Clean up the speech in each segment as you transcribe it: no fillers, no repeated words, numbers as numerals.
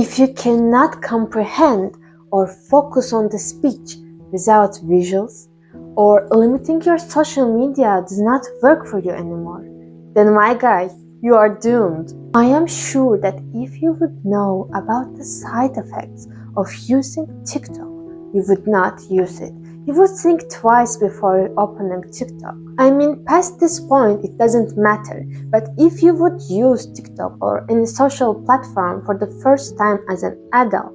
If you cannot comprehend or focus on the speech without visuals, or limiting your social media does not work for you anymore, then my guy, you are doomed. I am sure that if you would know about the side effects of using TikTok, you would not use it. You would think twice before opening TikTok. I mean, past this point, it doesn't matter. But if you would use TikTok or any social platform for the first time as an adult,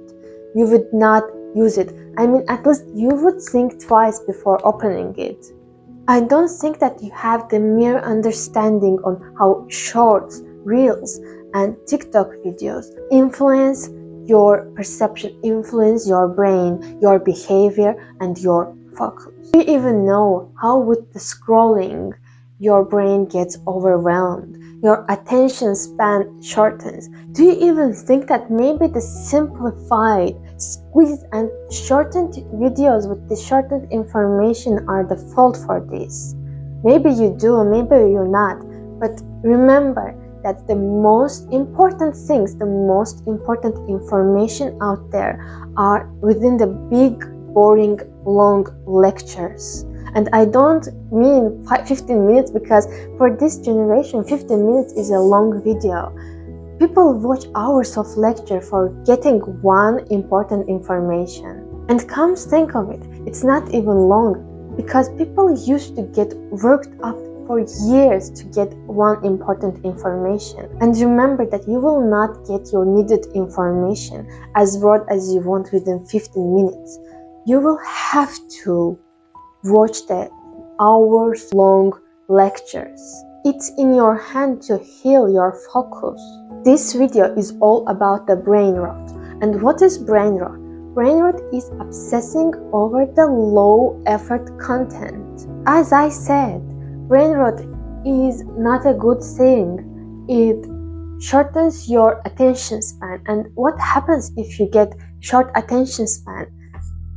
you would not use it. I mean, at least you would think twice before opening it. I don't think that you have the mere understanding on how shorts, reels, and TikTok videos influence your perception, influence your brain, your behavior, and your focus. Do you even know how with the scrolling your brain gets overwhelmed, your attention span shortens? Do you even think that maybe the simplified, squeezed and shortened videos with the shortened information are the fault for this? Maybe you do, maybe you're not, but remember that the most important things, the most important information out there are within the big, boring, long lectures. And I don't mean 15 minutes, because for this generation, 15 minutes is a long video. People watch hours of lecture for getting one important information. And come think of it, it's not even long, because people used to get worked up for years to get one important information. And remember that you will not get your needed information as broad as you want within 15 minutes. You will have to watch the hours-long lectures. It's in your hand to heal your focus. This video is all about the brain rot. And what is brain rot? Brain rot is obsessing over the low-effort content. As I said, brain rot is not a good thing. It shortens your attention span. And what happens if you get short attention span?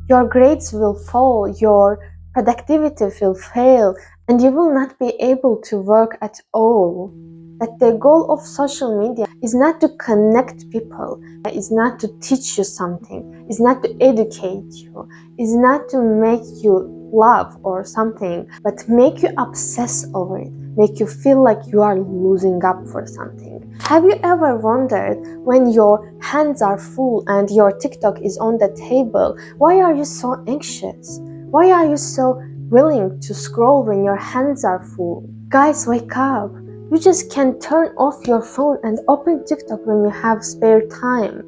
Your grades will fall, your productivity will fail, and you will not be able to work at all. That the goal of social media is not to connect people, is not to teach you something, is not to educate you, is not to make you love or something, but make you obsess over it, make you feel like you are losing up for something. Have you ever wondered, when your hands are full and your TikTok is on the table, why are you so anxious? Why are you so willing to scroll when your hands are full? Guys, wake up! You just can't turn off your phone and open TikTok when you have spare time.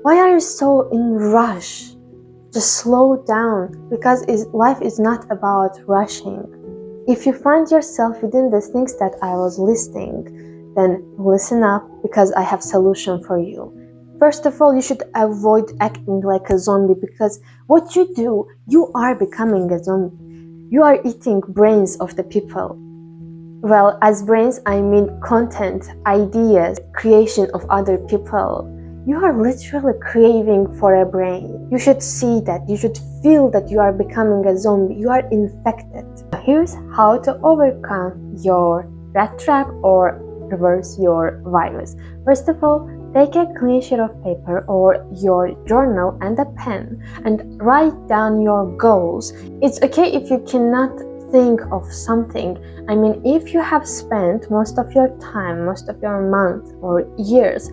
Why are you so in rush? Just slow down, because life is not about rushing. If you find yourself within the things that I was listing, then listen up, because I have a solution for you. First of all, you should avoid acting like a zombie, because what you do, you are becoming a zombie. You are eating brains of the people. Well, as brains, I mean content, ideas, creation of other people. You are literally craving for a brain. You should see that. You should feel that you are becoming a zombie. You are infected. Here's how to overcome your rat trap or reverse your virus. First of all, take a clean sheet of paper or your journal and a pen and write down your goals. It's okay if you cannot think of something. I mean, if you have spent most of your time, most of your month or years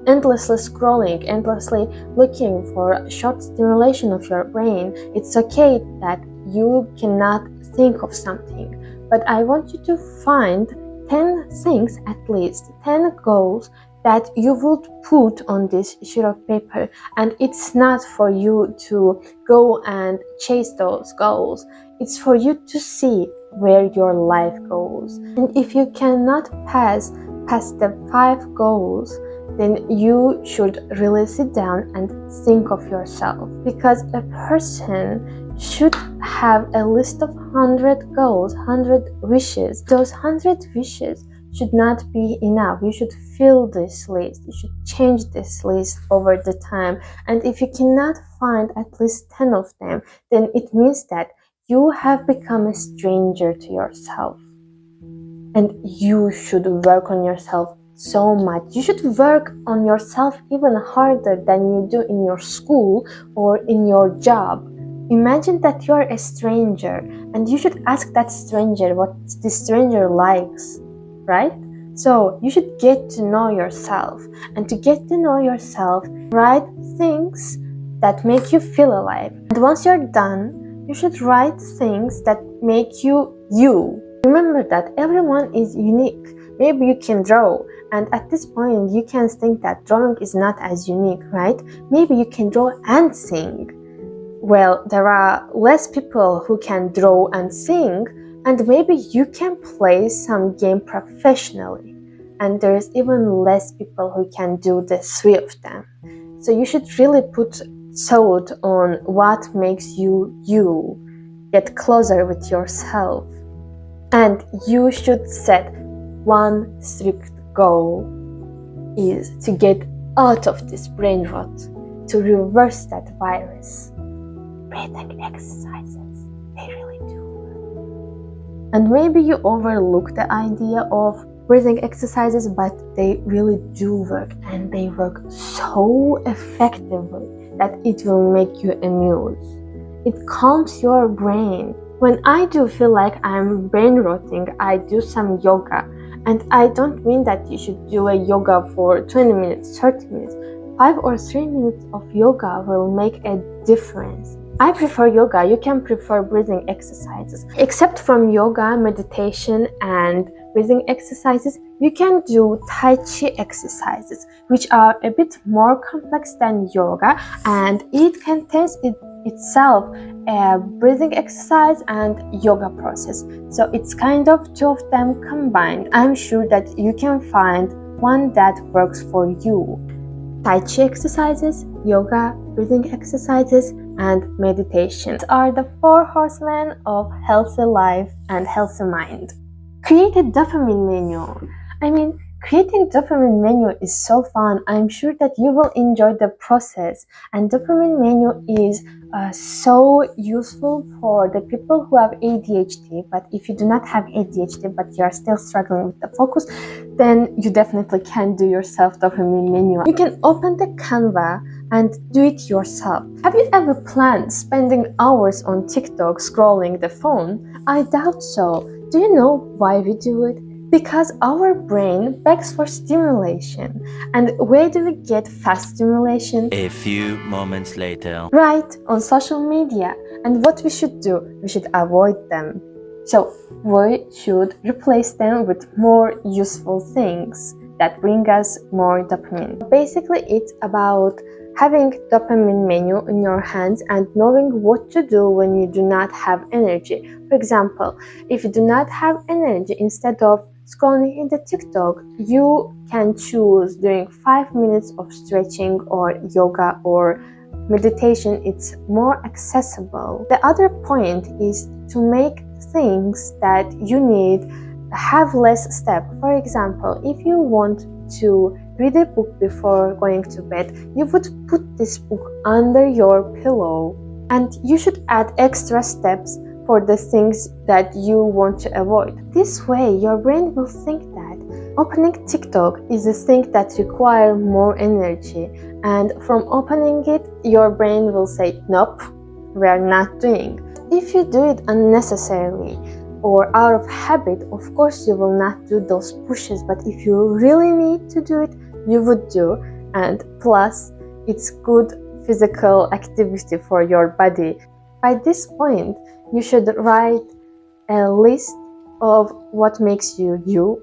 endlessly scrolling, endlessly looking for short stimulation of your brain, it's okay that you cannot think of something. But I want you to find 10 things, at least 10 goals that you would put on this sheet of paper. And it's not for you to go and chase those goals. It's for you to see where your life goes. And if you cannot pass the 5 goals, then you should really sit down and think of yourself. Because a person should have a list of 100 goals, 100 wishes. Those 100 wishes should not be enough. You should fill this list. You should change this list over the time. And if you cannot find at least 10 of them, then it means that you have become a stranger to yourself. And you should work on yourself so much. You should work on yourself even harder than you do in your school or in your job. Imagine that you're a stranger and you should ask that stranger what the stranger likes, right? So you should get to know yourself, and to get to know yourself, write things that make you feel alive. And once you're done, you should write things that make you you. Remember that everyone is unique. Maybe you can draw, and at this point you can think that drawing is not as unique, right? Maybe you can draw and sing. Well, there are less people who can draw and sing, and maybe you can play some game professionally, and there's even less people who can do the three of them. So you should really put thought on what makes you you. Get closer with yourself, and you should set one strict goal, is to get out of this brain rot, to reverse that virus. Breathing exercises, they really do. And maybe you overlook the idea of breathing exercises, but they really do work, and they work so effectively that it will make you amuse. It calms your brain. When I do feel like I'm brain rotting, I do some yoga. And I don't mean that you should do a yoga for 20 minutes, 30 minutes. 5 or 3 minutes of yoga will make a difference. I prefer yoga. You can prefer breathing exercises. Except from yoga, meditation, and breathing exercises, you can do Tai Chi exercises, which are a bit more complex than yoga, and it contains itself a breathing exercise and yoga process. So it's kind of two of them combined. I'm sure that you can find one that works for you. Tai Chi exercises, yoga, breathing exercises, and meditation are the 4 horsemen of healthy life and healthy mind. Create a dopamine menu. Creating dopamine menu is so fun. I'm sure that you will enjoy the process. And dopamine menu is so useful for the people who have ADHD. But if you do not have ADHD, but you are still struggling with the focus, then you definitely can do yourself dopamine menu. You can open the Canva and do it yourself. Have you ever planned spending hours on TikTok scrolling the phone? I doubt so. Do you know why we do it? Because our brain begs for stimulation. And where do we get fast stimulation? A few moments later. Right, on social media. And what we should do? We should avoid them. So we should replace them with more useful things that bring us more dopamine. Basically, it's about having dopamine menu in your hands and knowing what to do when you do not have energy. For example, if you do not have energy, instead of scrolling in the TikTok, you can choose doing 5 minutes of stretching or yoga or meditation. It's more accessible. The other point is to make things that you need have less step. For example, if you want to read a book before going to bed, you would put this book under your pillow, and you should add extra steps for the things that you want to avoid. This way, your brain will think that opening TikTok is a thing that requires more energy, and from opening it, your brain will say, nope, we are not doing. If you do it unnecessarily or out of habit, of course you will not do those pushes, but if you really need to do it, you would do. And plus, it's good physical activity for your body. By this point, you should write a list of what makes you you,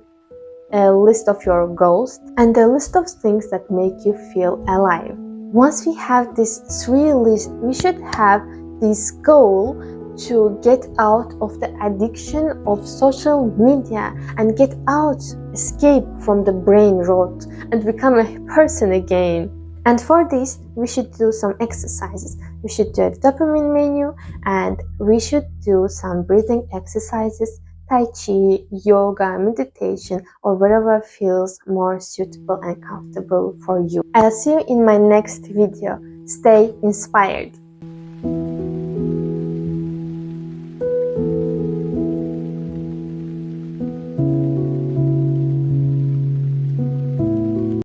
a list of your goals, and a list of things that make you feel alive. Once we have this 3 list, we should have this goal to get out of the addiction of social media and get out, escape from the brain rot and become a person again. And for this, we should do some exercises. We should do a dopamine menu, and we should do some breathing exercises, Tai Chi, yoga, meditation, or whatever feels more suitable and comfortable for you. I'll see you in my next video. Stay inspired.